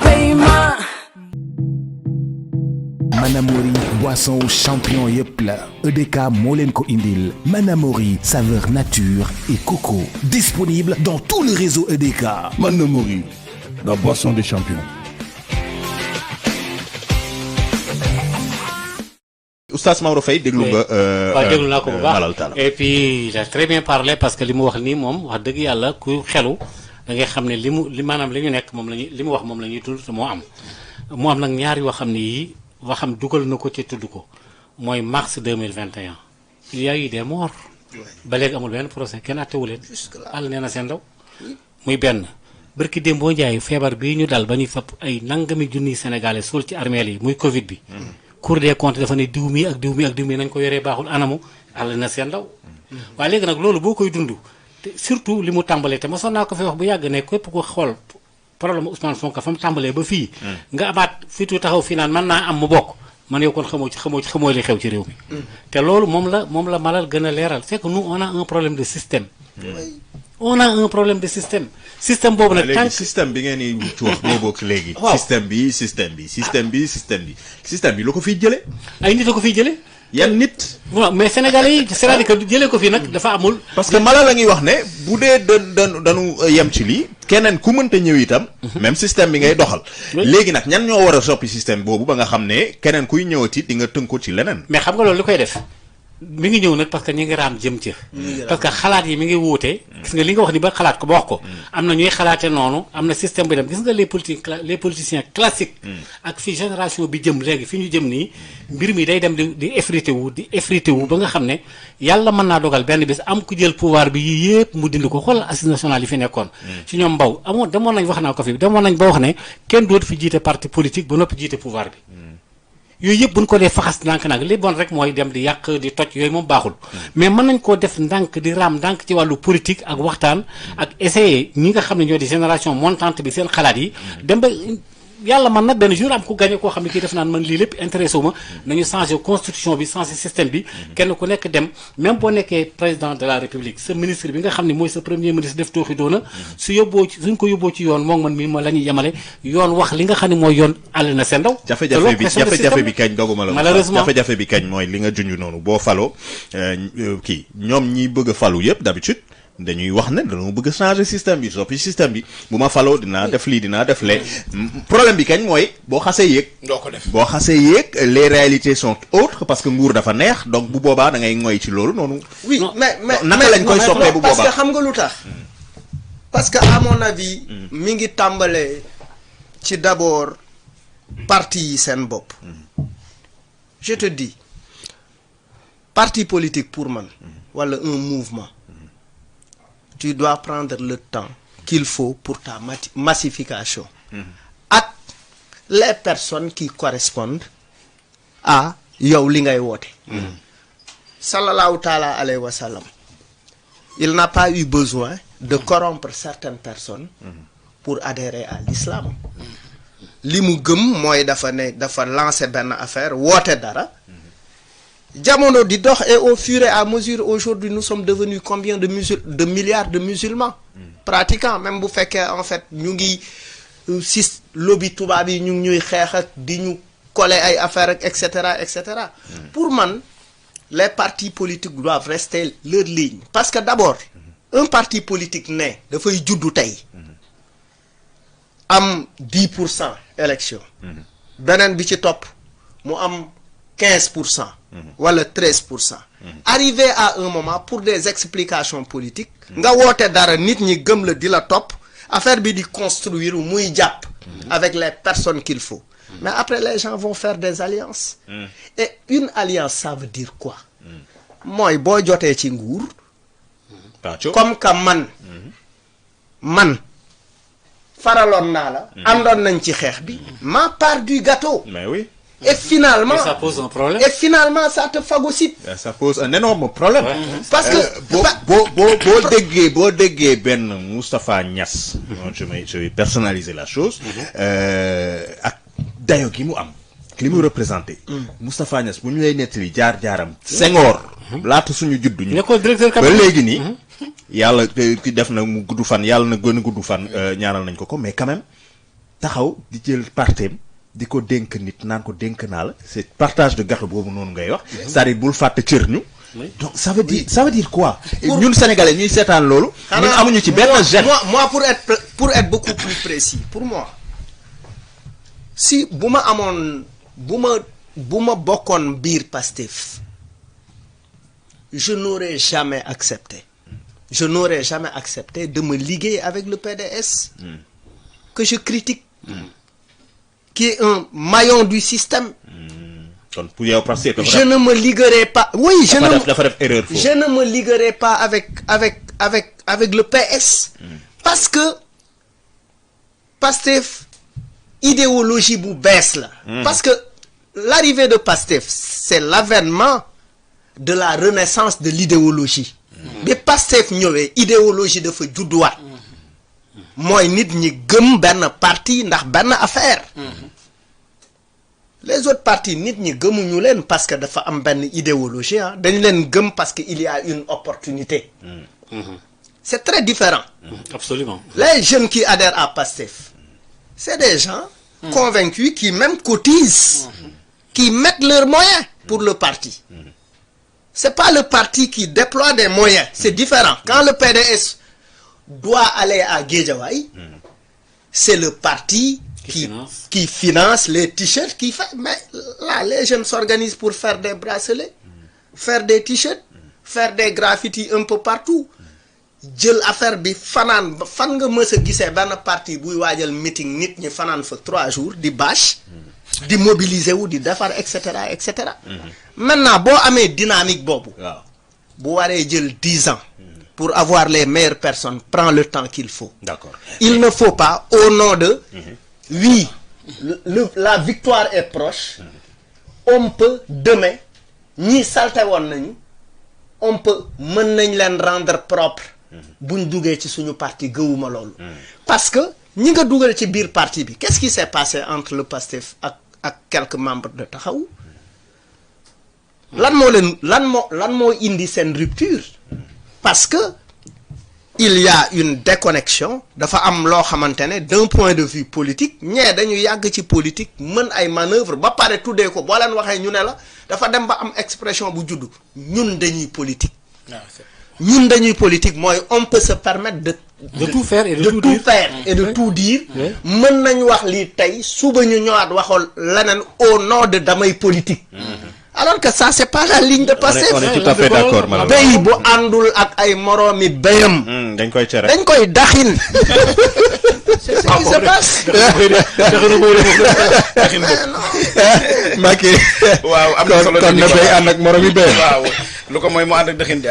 Manamori boisson champion yëpp la EDK moo leen ko indil Manamori saveur nature et coco disponible dans tout le réseau EDK. Manamori, la boisson des champions. Oustaz Maodo Faye déglu nga. waaw déglu naa ko bu baax Malal Talla. et puis il a très bien parlé parce que li mu wax nii moom wax dëgg yàlla ku xelu da ngay xam ne li maanaam li ñu nekk moom la ñuy li mu wax moom la ñuy dund te moo am. moo am nag ñaari yoo xam ne yii waxam dugal na ko ci tudd ko mooy mars 2021 il y a eu des morts. ba léegi amul benn procès kenn attewu leen. àll nee na seen ndaw. muy benn barki Dembo Ndiaye feebar bii ñu dal ba ñuy fab ay nangami junniy sénégalais suul ci armeel yi muy Covid bi. Cour des comptes dafa ne diw mi ak diw mi ak diw mi nañ ko yoree baaxul anamu àll na seen ndaw. waaye léegi nag loolu boo koy dund te surtout li mu tàmbalee te mosoon naa ko fi wax bu yàgg ne képp ko xool problème Ousmane Sonko fa mu tàmbalee ba fii. nga amaat fitu taxaw fii naan mën naa am mu bokk man yow kon xamoo li xew ci réew mi. te loolu moom la Malal gën a leeral c'est que nous on a un problème de système. on a un problème de système. système boobu nag léegi système bi ngeen di ci wax boo bokk léegi. waaw système bi lu ko fiy jëlee. ay nit a ko fiy jëlee. yan nit. waaw mais Sénégalais yi c'est-à-dire que jëlee ko fii nag dafa amul. parce que Malal la ngi wax ne bu dee dañu yem ci lii keneen ku mënta ñëw itam. même système bi ngay doxal. léegi nag ñan ñoo war a soppi système boobu ba nga xam ne keneen kuy ñëwati di nga tënku ci leneen. mais xam nga loolu li koy def. mi ngi ñëw nag parce que ñi ngi raam jëm ci parce que xalaat yi mi ngi wuute gis nga li nga wax ni ba xalaat ko ba wax ko am na ñuy xalaate noonu am na système bi dem gis nga les politiciens classiques ak fi génération bi jëm léegi fi ñu jëm nii mbir mi day dem di effrité wu ba nga xam ne yàlla mën naa dogal benn bis am ku jël pouvoir bi yii yëpp mu dindi ko xoolal assises nationales yi fi nekkoon ci ñoom Mbaw demoon nañ wax naa ko fi demoon nañ ba wax ne kenn dootu fi jiite parti politique ba noppi jiite pouvoir bi yooyu yëpp bu ñu ko dee faxas ndànk nag li bon rek mooy dem di yàq di toj yooyu moom baaxul mais mën nañ koo def ndànk di raam ndànk ci wàllu politique ak waxtaan ak essayer ñi nga xam ne ñoo di génération montante bi seen xalaat yi dem ba yàlla man na benn jour am ku gagné koo xam ne kii def naan man lii lépp intéressé wu ma nañu changé constitution bi changé système bi kenn ku nekk dem même boo nekkee président de la république sa ministre bi nga xam ne mooy sa premier ministre def tooxi doona suñ ko yóbboo ci yoon moom man mi ma la ñuy yemale yoon wax li nga xam ne mooy yoon àll na seen ndaw jafe-jafe bi kañ doguma la malheureusement jafe-jafe bi kañ mooy li nga junj noonu boo faloo kii ñoom ñi bëgg a falu yëpp d'habitude dañuy wax ne dañoo bëgg a changer système bi soppi système bi bu ma faloo dinaa def lii dinaa def lee problème bi kañ mooy boo xasee yéeg doo ko def boo xasee yéeg les réalités sont autres parce que nguur dafa neex donc bu boobaa da ngay ngoy ci loolu noonu. oui mais naka lañ koy soppee bu boobaa parce que xam nga lu tax. parce que à mon avis. mi ngi tàmbalee ci d'abord parti yi seen bopp. je te dis parti politique pour man. wala un mouvement. tu dois prendre le temps qu'il faut pour ta massification. ak les personnes qui correspondent à yow li ngay woote. sallallahu taala alayhi wa sallam. il n'a pas eu besoin de corrompre certaines personnes pour adhérer à l'islam. li mu gëm mooy dafa lancer benn affaire woote dara. jamono di dox et au fur et à mesure aujourd'hui nous sommes devenus combien de milliards de musulmans pratiquants même bu fekkee en fait ñu ngi si lobby tubaab yi ñu ngi ñuy xeex ak di ñu coller ay affaires ak et cetera pour man les partis politiques doivent rester leur ligne parce que d'abord un parti politique ne dafay juddu tey am 10% élection beneen bi ci topp mu am 15%, wala 13%. Arrivé à un moment pour des explications politiques, nga woote dara nit ñi gëm la di la top, affaire bi di construire muy jàpp avec les personnes qu'il faut. Mais après les gens vont faire des alliances. Et une alliance, ça veut dire quoi? Mooy boo jotee ci nguur, comme que man faraloon naa la, àndoon nañ ci xeex bi, ma part du gâteau. Mais oui. Et finalement, ça pose un problème. Et finalement, ça te phagocyte. Ça pose un énorme problème. Parce que boo déggee benn Moustapha Niasse, je vais personnaliser la chose. Ak dayo gi mu am, li mu représenté. Moustapha Niasse bu ñu lay nettali jaar-jaaram Senghor. laata suñu juddu ñu. ba léegi nii. yàlla ki def na mu gudd fan yàlla na gën a gudd fan ñaanal nañ ko mais quand même taxaw di jël parteem di ko dénk nit naan ko dénk naa la c'est partage de gâteau boobu noonu ngay wax c'est-à-dire bul fàtte cër ñu donc ça veut dire quoi ñun sénégalais ñuy seetaan loolu ñun amuñu ci benn geste moi pour être beaucoup plus précis pour moi si bu ma bokkoon biir Pastef je n'aurais jamais accepté de me liguer avec le PDS que je critique qui est un maillon du système. Je ne me liguerai pas. Oui, je ne me liguerai pas avec le PS. Parce que Pastef idéologie bu bees la. Parce que l'arrivée de Pastef, c'est l'avènement de la renaissance de l'idéologie. bi Pastef ñëwee idéologie dafa judduwaat. mooy nit ñi gëm benn parti ndax benn affaire. Les autres partis nit ñi gëmuñu leen parce que dafa am benn idéologie ah dañ leen gëm parce que il y a une opportunité. C'est très différent. Absolument. Les jeunes qui adhèrent à Pastef, c'est des gens convaincus qui même cotisent, qui mettent leurs moyens pour le parti. C'est pas le parti qui déploie des moyens, c'est différent. Quand le PDS doit aller à Guédiawaye, c'est le parti qui finance les t-shirts, qui fait. Mais là, les jeunes s'organisent pour faire des bracelets, faire des t-shirts, faire des graffitis un peu partout. jël affaire bi fanaan fan nga mës a gisee benn parti buy waajal meeting nit ñi fanaan fa 3 jours di bâche di mobiliser wu di defar et cetera et cetera. Maintenant boo amee dynamique boobu. bu waree jël 10 ans. pour avoir les meilleures personnes prends le temps qu'il faut. D'accord. Il ne faut pas au nom de. Oui, la victoire est proche. On peut demain ñi salte woon nañu on peut mën nañ leen rendre propre. buñ duggee ci suñu parti gëwuma loolu. parce que ñi nga dugal ci biir parti bi qu'est-ce qui s'est passé entre le PASTEF ak quelques membres de Taxawu. lan moo indi seen rupture. parce que il y a une déconnexion dafa am loo xamante ne d'un point de vue politique ñee dañu yàgg ci politique mën ay manœuvre ba pare tuddee ko boo leen waxee ñu ne la dafa dem ba am expression bu juddu ñun dañuy politique. ñun dañuy politique mooy on peut se permettre de tout faire et de tout dire mën nañ wax lii tey suba ñu ñëwaat waxoon leneen au nom de damay politique. Alors que ça c'est pas la ligne de Pastef. On est tout à fait d'accord malheureusement. béy bu àndul ak ay moroomi béyam. dañ koy tere dañ koy daxin. C'est ce qui se passe. Macky. waaw am na solo kon na béy ànd ak moroomi béyam. waaw lu ko mooy mu ànd ak dëxin de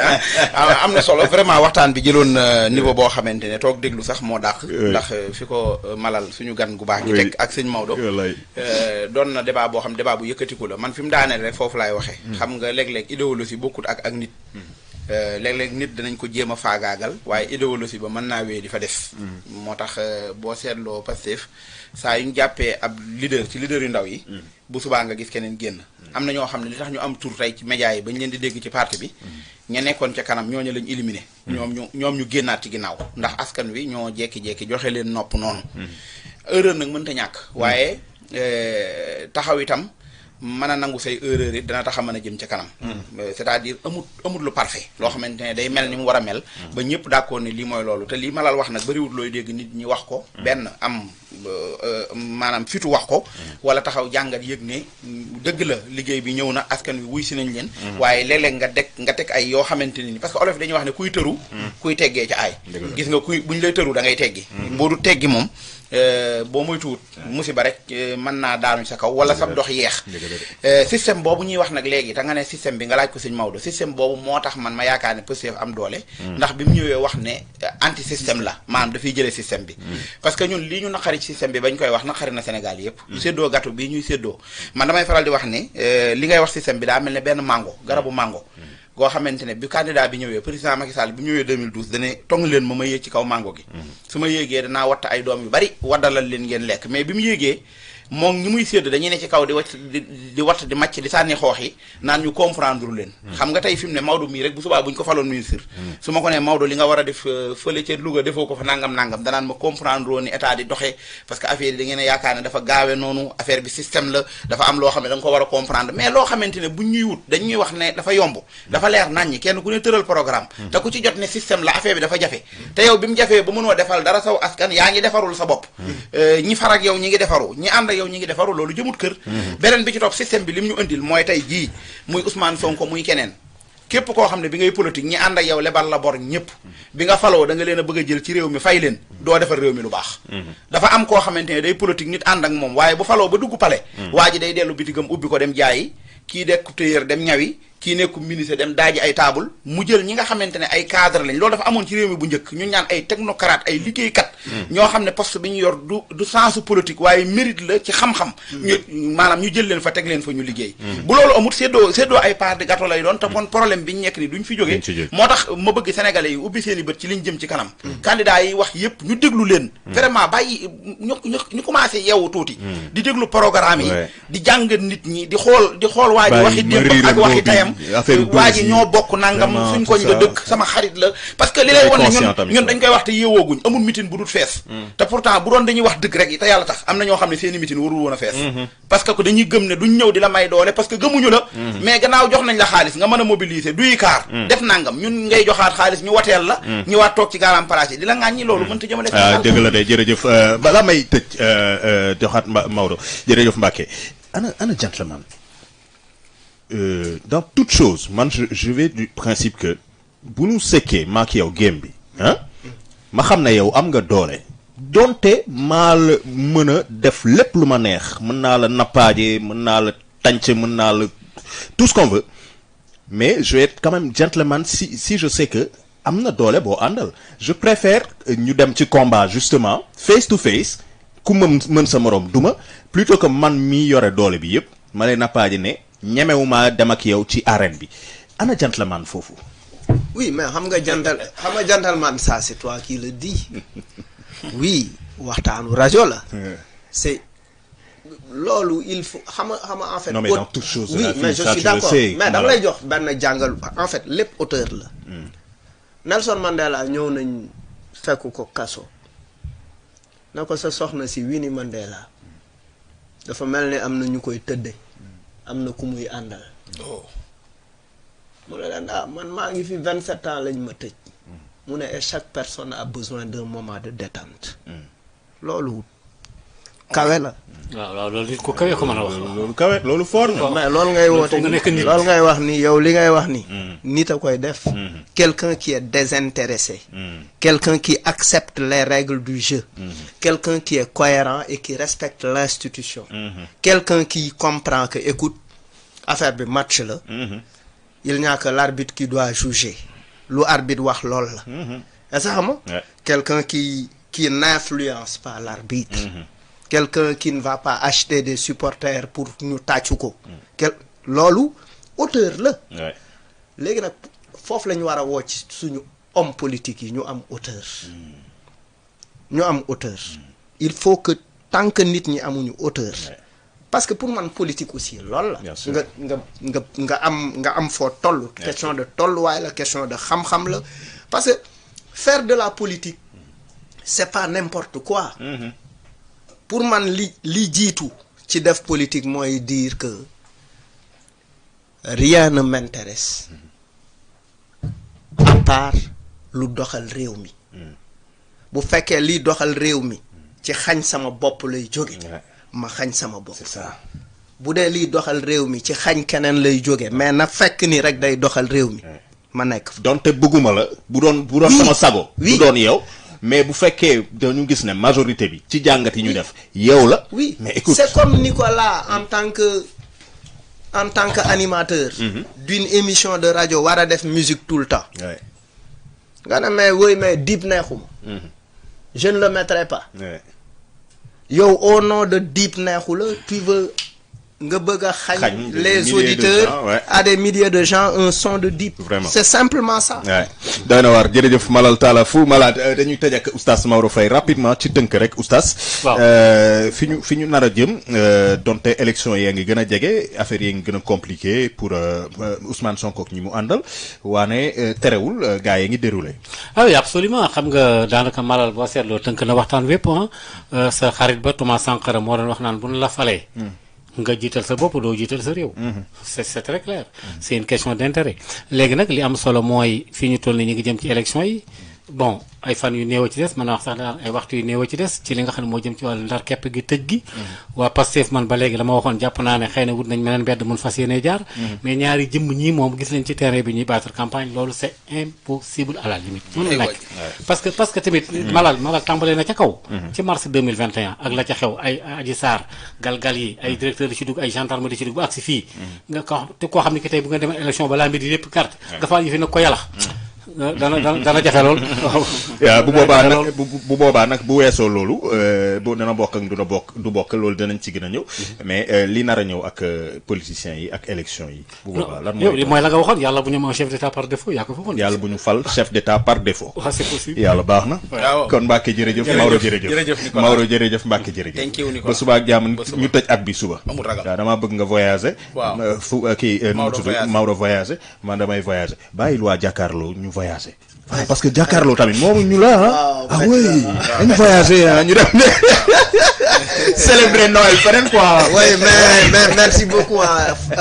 am na solo vraiment waxtaan bi jëloon niveau boo xamante ne toog déglu sax moo dàq. ndax fi ko malal suñu gan gu baax gi teg ak sëñ Maodo. doon na débat boo xam débat bu yëkkatiku la man fi mu daaneel rek foofu laay waxee. xam nga léeg-léeg idéologie bokkut ak nit. léeg-léeg nit danañ ko jéem a faagaagal waaye idéologie ba mën naa wéy di fa def. moo tax boo seetloo Pastef saa yu ñu jàppee ab leader ci leader yu ndaw yi. bu subaa nga gis keneen génn. am na ñoo xam ne li tax ñu am tur tey ci média yi ba ñu leen di dégg ci parti bi. ña nekkoon ca kanam ñooñu lañ éliminé. ñoom ñu génnaat ci ginnaaw ndax askan wi ñoo jekki-jekki joxe leen nopp noonu. erreur nag mënta ñàkk. waaye taxaw itam. mën a nangu say erreur yi dana tax a mën a jëm ca kanam. c'est-à-dire amut lu parfait loo xamante ne day mel ni mu war a mel. ba ñëpp d'accord ne lii mooy loolu te lii malal wax nag bariwul looy dégg nit ñi wax ko. benn am maanaam fitu wax ko wala taxaw jàngat yëg ne dëgg la liggéey bi ñëw na askan wi wuy si nañ leen waaye léeg-léeg nga teg ay yoo xamante ne ni parce que olof dañuy wax ne kuy tëru kuy teggee ca aay gis nga buñ lay tëru da ngay teggi boo du teggi moom boo moytuwut musiba rek mën naa daanu sa kaw wala sab dox yeex système boobu ñuy wax nag léegi te nga ne système bi nga laaj ko sëñ Maodo système boobu moo tax man ma yaakaar ne Pastef am doole ndax bi mu ñëwee wax ne anti système la maanaam dafay jëlee système bi parce que ñun lii ñu naqari ci système bi bañ koy wax naqari na Sénégal yëpp séddoo gâteau bii ñuy séddoo man damay faral di wax ne li ngay wax système bi daa mel ne benn mango garabu mango goo xamante ne bi candidat bi ñëwee président Macky Sall bi mu ñëwee 2012 dane tong leen ma yéeg ci kaw mango gi su ma yéegee danaa watt ay doom yu bari waddalal leen ngeen lekk mais bi mu yéegee moom ñi muy sédd dañuy ne ci kaw di wacc di watt di màcc di sànni xoox yi naan ñu comprendre leen xam nga tey fi mu ne Maodo mii rek bu subaa bu ñu ko faloon ministre su ma ko ne Maodo li nga war a def fële ca Louga defoo ko fa nangam danaan ma comprendre woon ni état di doxee parce que affaire yi da ngeen a yaakaar ne dafa gaawe noonu affaire bi système la dafa am loo xam ne da nga ko war a comprendre mais loo xamante ne buñ ñuy wut dañ ñuy wax ne dafa yomb dafa leer nañ ñi kenn ku ne tëral programme te ku ci jot ne système la affaire bi dafa jafe te yow bi mu jafee ba mënoo defal dara saw askan yaa ngi defarul sa bopp ñi far ak yow ñi ngi defaru ñi ànd ak yow ñi ngi defaru loolu jëmut kër beneen bi ci topp système bi lim ñu indil mooy tey jii muy Ousmane Sonko muy keneen képp koo xam ne bi ngay politique ñi ànd ak yow lebal la bor ñëpp bi nga faloo da nga leen a bëgg a jël ci réew mi fay leen doo defar réew mi lu baax dafa am koo xamante ne day politique nit ànd ak moom waaye bu faloo ba dugg pale waa ji day dellu bitigam ubbi ko dem jaayi kii dekk téyër dem ñawi kii nekku ministre dem daaji ay table mu jël ñi nga xamante ne ay cadre lañ loolu dafa amoon ci réew mi bu njëkk ñu ñaan ay technocrate ay liggéeykat ñoo xam ne poste bi ñu yor du sensu politique waaye mérite la ci xam-xam ñu maanaam ñu jël leen fa teg leen fa ñu liggéey bu loolu amul séddoo ay part de gâteau lay doon te kon problème bi ñu nekk ni duñ fi jógee moo tax ma bëgg sénégalais yi ubbi seen i bët ci liñ jëm ci kanam candidat yi wax yëpp ñu déglu leen vraiment bàyyi ñu commencé yeewu tuuti di déglu programme yi di jàngat nit ñi di xool waa ji waxi démb ak waxi tayam waa ji ñoo bokk nangam suñ koñ nga dëkk sama xarit la parce que li lay won ne ñun dañ koy wax te yeewooguñ amul meeting bu dul fees te pourtant bu doon dañuy wax dëgg rek te yàlla tax am na ñoo xam ne seeni meeting warul woon a fees parce que dañuy gëm ne duñ ñëw di la may doole parce que gëmuñu la mais gannaaw jox nañ la xaalis nga mën a mobiliser duy kaar def nangam ñun ngay joxaat xaalis ñu wateel la ñu waat toog ci garam place yi di la ŋàññi loolu mënta jëmale dëgg la de jërëjëf balaa may tëj joxaat Maodo jërëjëf Mbacké ana gentleman dans toute chose man je vais du principe que bu ñu sekkee maak yow game bi ma xam ne yow am nga doole donte maa la mën a def lépp lu ma neex mën naa la nappaaje mën naa la tànc mën naa la tout ce qu'on veut mais je vais être quand même gentleman si je sais que am na doole boo àndal je préfère ñu dem ci combat justement face to face ku mën sa moroom duma plutôt que man mi yore doole bi yëpp ma lay nappaaje ne ñemewuma dem ak yow ci arène bi ana gentleman foofu. oui mais xam nga gentleman ça c'est toi qui le dis oui waxtaanu rajo la. c'est loolu il faut xam nga en fait. non mais dans toute chose. oui mais je suis d'accord mais dama lay jox benn jàngal en fait lépp auteur la. Nelson Mandela ñëw nañ fekk ko kaso. na ko sa soxna si Winnie Mandela dafa mel ni am na ñu koy tëdde am na ku muy àndal. mu ne leen man maa ngi fi 27 ans lañ ma tëj. mu ne et chaque personne a besoin d'un moment de détente. loolu kawe la. waaw loolu nit ku kawe ko mën a wax. loolu kawe loolu fort na. mais loolu ngay woote loolu ngay wax ni yow li ngay wax ni. nit a koy def. quelqu'un qui est désintéressé. quelqu'un qui accepte les règles du jeu. quelqu'un qui est cohérent et qui respecte l'institution. quelqu'un qui comprend que écoute affaire bi match la. il n'y a que l'arbitre qui doit juger. lu arbitre wax lool la. est-ce que xam nga quelqu'un qui n'influence pas l'arbitre. quelqu'un qui ne va pas acheter des supporters pour ñu tàccu ko. loolu auteur la. léegi nag foofu la ñu war a woo ci suñu homme politique yi ñu am auteur. ñu am auteur. il faut que tant que nit ñi amuñu auteur. parce que pour man politique aussi loolu la. nga am foo toll. question de tolluwaay la question de xam-xam la. parce que faire de la politique c'est pas n'importe quoi. pour man li jiitu ci def politique mooy dire que rien ne m'intéresse à part lu doxal réew mi. bu fekkee liy doxal réew mi ci xañ sama bopp lay jóge ma xañ sama bopp. C'est ça. bu dee liy doxal réew mi ci xañ keneen lay jóge mais na fekk ni rek day doxal réew mi ma nekk. donte bëgguma la bu doon sama sago. bu doon yow. mais bu fekkee dañu gis ne majorité bi ci jàngat yi ñu def yow la. oui mais écoute c'est comme Nicolas en tant que animateur. d'une émission de radio war a def musique tout le temps. nga ne mais Dip neexuma. je ne le mettrai pas. yow au nom de Dip neexu la tu veux nga bëgg a xañ les auditeurs à des milliers de gens un son de Dip. Vraiment. C'est simplement ça. doy na waar jërëjëf Malal Talla Fou Malade dañuy tëj ak oustaz Maodo Faye rapidement ci tënk rek oustaz. fi ñu nar a jëm donte élection yaa ngi gën a jege affaire yi ngi gën a compliqué pour Ousmane Sonko ak ñi mu àndal waane terewul gars yi ngi déroulé. ah oui absolument xam nga daanaka Malal boo seetloo tënk na waxtaan wépp sa xarit ba Thomas Sankara moo doon wax naan bu nu la falee. nga jiital sa bopp doo jiital sa réew. c'est très clair. C'est une question d'intérêt. léegi nag li am solo mooy fii ñu toll nii ñu ngi jëm ci élection yi bon ay fan yu néew ci des mën naa wax sax daal ay waxtu yu néew ci des ci li nga xam ne moo jëm ci wàllu ndar kepp gi tëj gi. waa Pastef man ba léegi la ma waxoon jàpp naa ne xëy na wut nañ meneen mbedd mun fas yéene jaar. mais ñaari jëmm ñii moom gis nañ ci terrain bi ñuy battre campagne loolu c'est impossible à la limite. mënul nekk parce que tamit. malal tàmbalee na ca kaw. ci mars 2021 ak la ca xew ay Adji Sarr galgal yi ay directeur di ci dugg ay gendarme di ci dugg bu agsi fii. nga koo xam ne ki tey bu nga demee élection balaa midi lépp carte. nga faal yi fi nag ko yàlla. dana jafe lool. waaw bu boobaa nag bu weesoo loolu bu dana bokk ak du bokk loolu danañ ci gën a ñëw mais li nar a ñëw ak politiciens yi ak élection yi. bu boobaa lan mooy la nga waxoon yàlla bu ñu am un chef d'état par défaut yaa ko fa waxoon. yàlla bu ñu fal chef d'état par défaut. waaw c'est possible. yàlla baax na. kon Mbacke jërëjëf. Maodo jërëjëf Mbacke jërëjëf. ba suba ak jàmm ñu tëj ak bi suba. waaw damaa bëgg nga voyager. fu kii nu mu tudd Maodo voyager man damay voyager bàyyil waa jàkkaarloo ñu voyager. parce que jàkkaarloo tamit moomu ñu la ah oui dañu voyager ñu dem célébrer Noël feneen quoi. oui mais merci beaucoup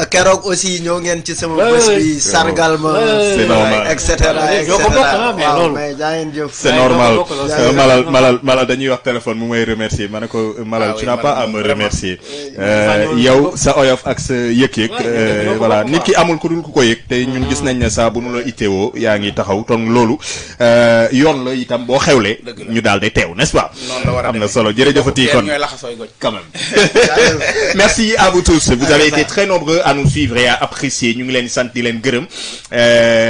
keroog aussi ñoo ngeen ci sama bés bi sargal ma. c'est normal et cetera mais jaa ngeen jëf. c'est normal Malal dañuy wax téléphone mu may remercier ma ne ko Malal tu n'as pas à me remercier yow sa oyof ak sa yëg-yëg voilà nit ki amul ku dul ku ko yëg te ñun gis nañ ne saa bu nu la itteewoo yaa ngi taxaw ton loolu yoon la itam boo xewlee ñu daal di teew n'est-ce pas am na solo jërëjëfati kon quand même merci à vous tous vous avez été très nombreux à nous suivre et à apprécier ñu ngi leen sant di leen gërëm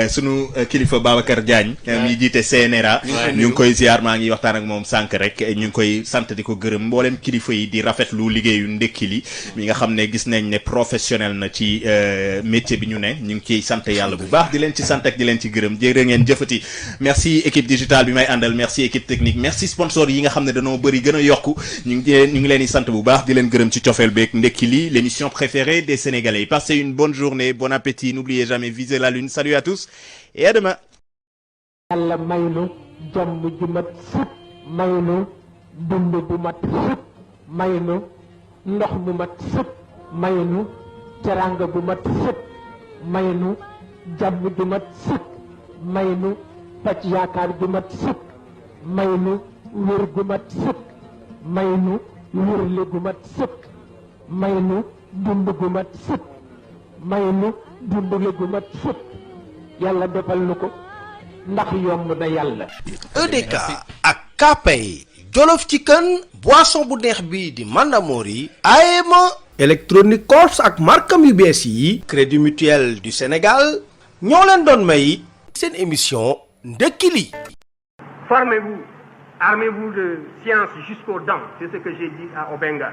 sunu kilifa Babacar Diagne mi jiite CNRA ñu ngi koy ziar maa ngi waxtaan ak moom sànq rek ñu ngi koy sant di ko gërëm mboolem kilifa yi di rafetlu liggéeyu ndekki li mi nga xam ne gis nañ ne professionnel na ci métier bi ñu ne ñu ngi ciy sant yàlla bu baax di leen ci sant ak di leen ci gërëm jërë ngeen jëfati merci équipe digitale bi may àndal merci équipe technique merci sponsor yi nga xam ne dañoo bëri gën a yokku ñu ngi leen di sant bu baax di leen gërëm ci cofeel beeg ndekki li l'émission préférée des Sénégalais passez une bonne journée bon appétit n'oubliez jamais viser la lune salut à tous et à demain. yàlla may nu jàmm ju mat sëpp may nu dund bu mat sëpp may nu ndox mu mat sëpp may nu teranga bu mat sëpp may nu jàmm ju mat sëpp may nu pàcc yaakaar ju mat sëpp may nu wér gu mat sëpp may nu wérle gu mat sëpp may nu dund gu mat sëpp may nu dundle gu mat sëpp yàlla defal nu ko ndax yomb na yàlla. EDK ak Kpay Jolof Chicken boisson bu neex bi di Mandamori AM Electronic Corps ak markam yu bees yi Crédit Mutuel du Sénégal ñoo leen doon may seen émission ndekki li. Formez-vous, armez-vous de science jusqu'aux dents, c'est ce que j'ai dit à Obenga,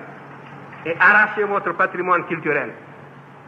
et arrachez votre patrimoine culturel.